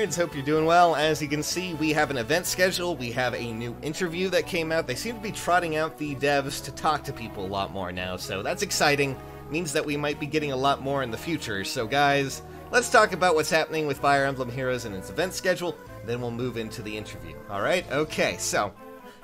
nerds, hope you're doing well. As you can see, we have an event schedule, we have a new interview that came out. They seem to be trotting out the devs to talk to people a lot more now, so that's exciting. Means that we might be getting a lot more in the future. So guys, let's talk about what's happening with Fire Emblem Heroes and its event schedule, then we'll move into the interview. Alright, okay, so,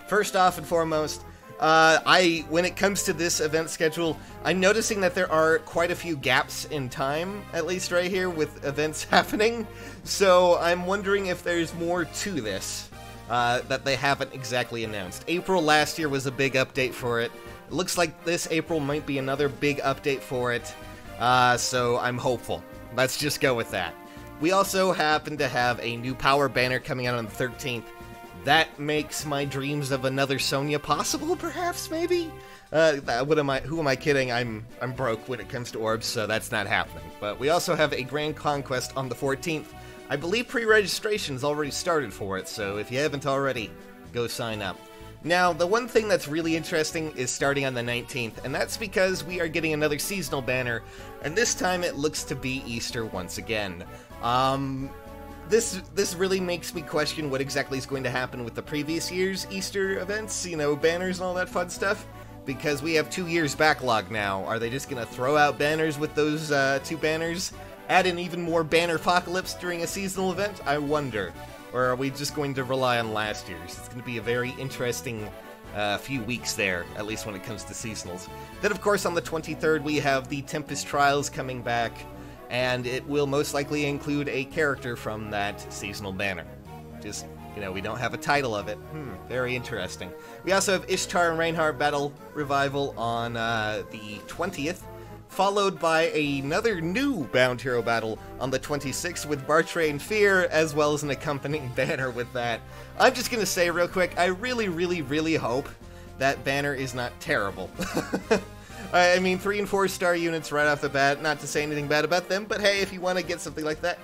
first off and foremost, when it comes to this event schedule, I'm noticing that there are quite a few gaps in time, at least right here, with events happening. So I'm wondering if there's more to this that they haven't exactly announced. April last year was a big update for it. It looks like this April might be another big update for it, so I'm hopeful. Let's just go with that. We also happen to have a new power banner coming out on the 13th. That makes my dreams of another Sonya possible, perhaps, maybe? Who am I kidding? I'm broke when it comes to orbs, so that's not happening. But we also have a Grand Conquest on the 14th. I believe pre-registration's already started for it, so if you haven't already, go sign up. Now, the one thing that's really interesting is starting on the 19th, and that's because we are getting another seasonal banner, and this time it looks to be Easter once again. This really makes me question what exactly is going to happen with the previous year's Easter events, you know, banners and all that fun stuff, because we have 2 years backlog now. Are they just going to throw out banners with those 2 banners? Add in even more banner apocalypse during a seasonal event? I wonder. Or are we just going to rely on last year's? It's going to be a very interesting few weeks there, at least when it comes to seasonals. Then, of course, on the 23rd, we have the Tempest Trials coming back, and it will most likely include a character from that seasonal banner. Just, you know, we don't have a title of it. Very interesting. We also have Ishtar and Reinhardt Battle Revival on the 20th, followed by another new Bound Hero battle on the 26th with Bartray and Fear, as well as an accompanying banner with that. I'm just gonna say real quick, I really, really, really hope that banner is not terrible. I mean, 3 and 4 star units right off the bat, not to say anything bad about them, but hey, if you want to get something like that,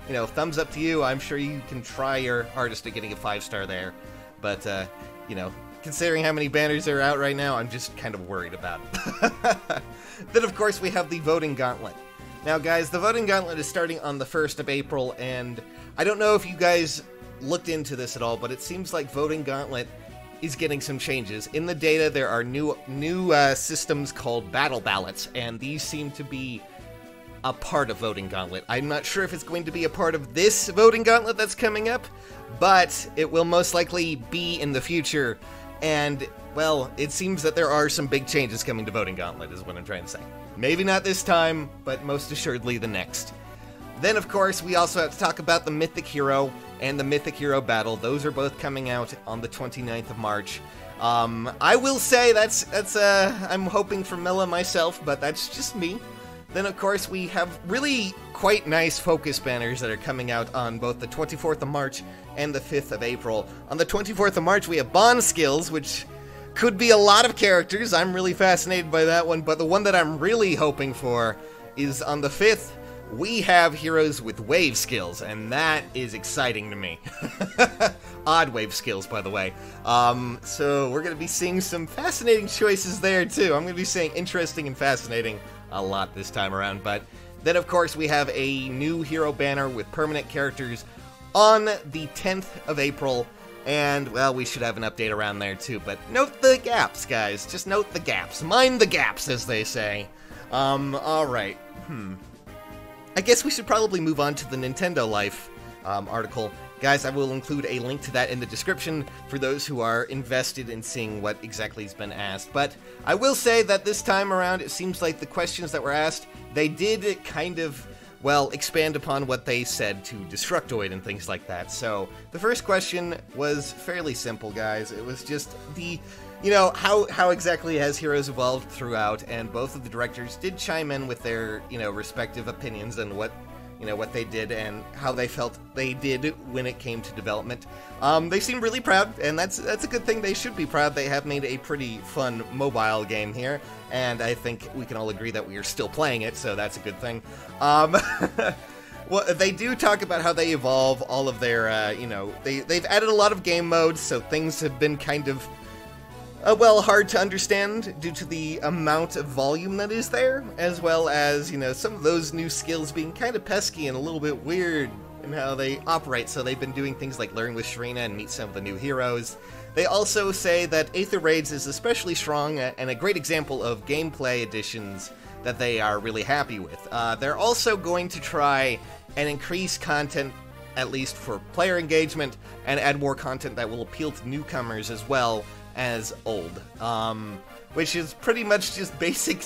you know, thumbs up to you. I'm sure you can try your hardest at getting a 5-star there, but, you know, considering how many banners there are out right now, I'm just kind of worried about it. Then, of course, we have the Voting Gauntlet. Now, guys, the Voting Gauntlet is starting on the 1st of April, and I don't know if you guys looked into this at all, but it seems like Voting Gauntlet is getting some changes. In the data, there are new systems called Battle Ballots, and these seem to be a part of Voting Gauntlet. I'm not sure if it's going to be a part of this Voting Gauntlet that's coming up, but it will most likely be in the future, and, well, it seems that there are some big changes coming to Voting Gauntlet, is what I'm trying to say. Maybe not this time, but most assuredly the next. Then, of course, we also have to talk about the Mythic Hero and the Mythic Hero Battle. Those are both coming out on the 29th of March. I will say that's I'm hoping for Mela myself, but that's just me. Then, of course, we have really quite nice focus banners that are coming out on both the 24th of March and the 5th of April. On the 24th of March, we have Bond Skills, which could be a lot of characters. I'm really fascinated by that one, but the one that I'm really hoping for is on the 5th. We have heroes with wave skills, and that is exciting to me. Odd wave skills, by the way. So we're going to be seeing some fascinating choices there, too. I'm going to be saying interesting and fascinating a lot this time around. But then, of course, we have a new hero banner with permanent characters on the 10th of April. And, well, we should have an update around there, too. But note the gaps, guys. Just note the gaps. Mind the gaps, as they say. Alright. I guess we should probably move on to the Nintendo Life article. Guys, I will include a link to that in the description for those who are invested in seeing what exactly has been asked. But I will say that this time around, it seems like the questions that were asked, they did kind of, well, expand upon what they said to Destructoid and things like that. So the first question was fairly simple, guys. It was just the, you know, how exactly has Heroes evolved throughout, and both of the directors did chime in with their, you know, respective opinions and what, you know, what they did and how they felt they did when it came to development. They seem really proud, and that's a good thing. They should be proud. They have made a pretty fun mobile game here, and I think we can all agree that we are still playing it, so that's a good thing. Well, they do talk about how they evolve all of their, you know, they've added a lot of game modes, so things have been kind of, well, hard to understand due to the amount of volume that is there, as well as, you know, some of those new skills being kind of pesky and a little bit weird and how they operate. So they've been doing things like learn with Sharina and meet some of the new heroes. They also say that Aether Raids is especially strong and a great example of gameplay additions that they are really happy with. They're also going to try and increase content, at least for player engagement, and add more content that will appeal to newcomers as well as old. Which is pretty much just basic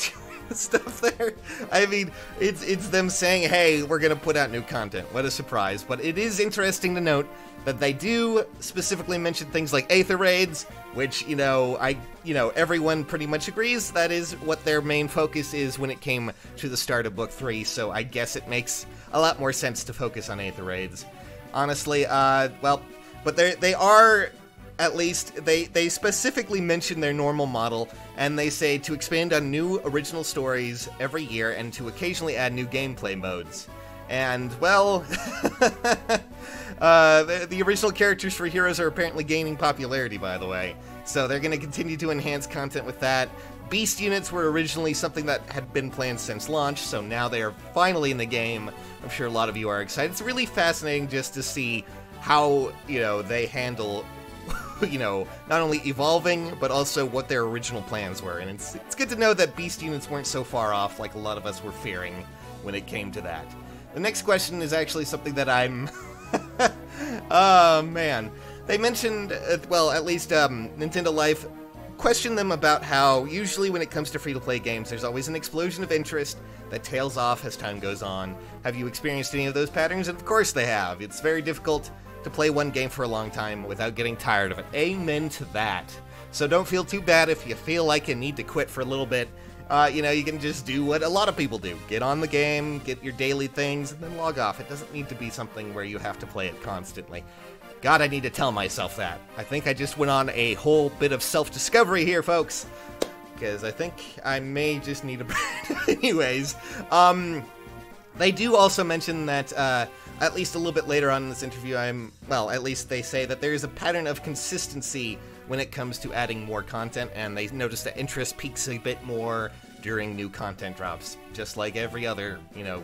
stuff there. I mean, it's them saying, hey, we're gonna put out new content. What a surprise. But it is interesting to note that they do specifically mention things like Aether Raids, which, everyone pretty much agrees that is what their main focus is when it came to the start of Book 3, so I guess it makes a lot more sense to focus on Aether Raids. Honestly, but they are, at least, they specifically mention their normal model, and they say to expand on new original stories every year and to occasionally add new gameplay modes. And, well, the original characters for Heroes are apparently gaining popularity, by the way. So they're going to continue to enhance content with that. Beast units were originally something that had been planned since launch, so now they are finally in the game. I'm sure a lot of you are excited. It's really fascinating just to see how, they handle, not only evolving, but also what their original plans were. And it's good to know that Beast units weren't so far off like a lot of us were fearing when it came to that. The next question is actually something that I'm... oh, man. They mentioned, at least Nintendo Life questioned them about how usually when it comes to free-to-play games, there's always an explosion of interest that tails off as time goes on. Have you experienced any of those patterns? And of course they have. It's very difficult to play one game for a long time without getting tired of it. Amen to that. So don't feel too bad if you feel like you need to quit for a little bit. You can just do what a lot of people do. Get on the game, get your daily things, and then log off. It doesn't need to be something where you have to play it constantly. God, I need to tell myself that. I think I just went on a whole bit of self-discovery here, folks. Because I think I may just need a break. Anyways, they do also mention that, at least a little bit later on in this interview, at least they say that there is a pattern of consistency when it comes to adding more content, and they notice that interest peaks a bit more during new content drops, just like every other,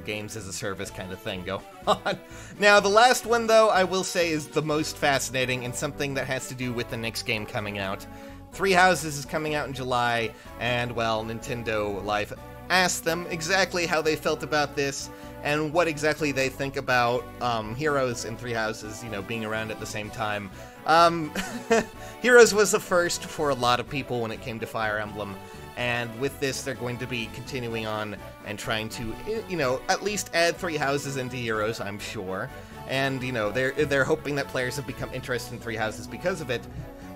games as a service kind of thing go on. Now, the last one, though, I will say is the most fascinating and something that has to do with the next game coming out. Three Houses is coming out in July, and, Nintendo Life asked them exactly how they felt about this and what exactly they think about Heroes and Three Houses, being around at the same time. Heroes was the first for a lot of people when it came to Fire Emblem, and with this they're going to be continuing on and trying to, at least add Three Houses into Heroes, I'm sure. And, they're hoping that players have become interested in Three Houses because of it.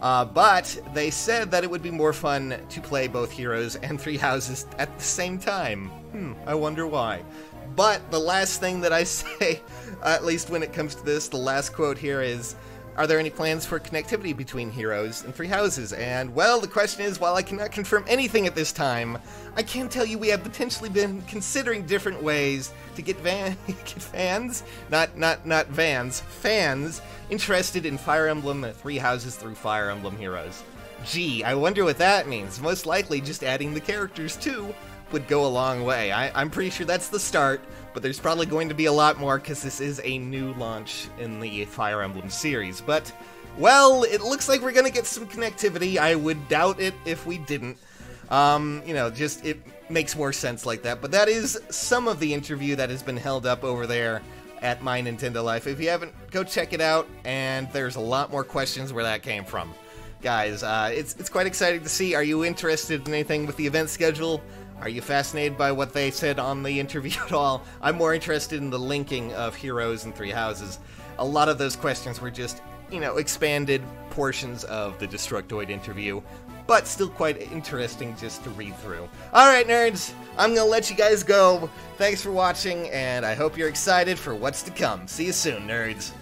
But they said that it would be more fun to play both Heroes and Three Houses at the same time. I wonder why. But the last thing that I say, at least when it comes to this, the last quote here is, are there any plans for connectivity between Heroes and Three Houses? And, the question is, while I cannot confirm anything at this time, I can tell you we have potentially been considering different ways to get fans interested in Fire Emblem Three Houses through Fire Emblem Heroes. Gee, I wonder what that means. Most likely just adding the characters too would go a long way. I'm pretty sure that's the start, but there's probably going to be a lot more because this is a new launch in the Fire Emblem series. But, it looks like we're going to get some connectivity. I would doubt it if we didn't. It makes more sense like that. But that is some of the interview that has been held up over there at My Nintendo Life. If you haven't, go check it out, and there's a lot more questions where that came from. Guys, it's quite exciting to see. Are you interested in anything with the event schedule? Are you fascinated by what they said on the interview at all? I'm more interested in the linking of Heroes and Three Houses. A lot of those questions were just, expanded portions of the Destructoid interview, but still quite interesting just to read through. Alright, nerds, I'm gonna let you guys go. Thanks for watching, and I hope you're excited for what's to come. See you soon, nerds.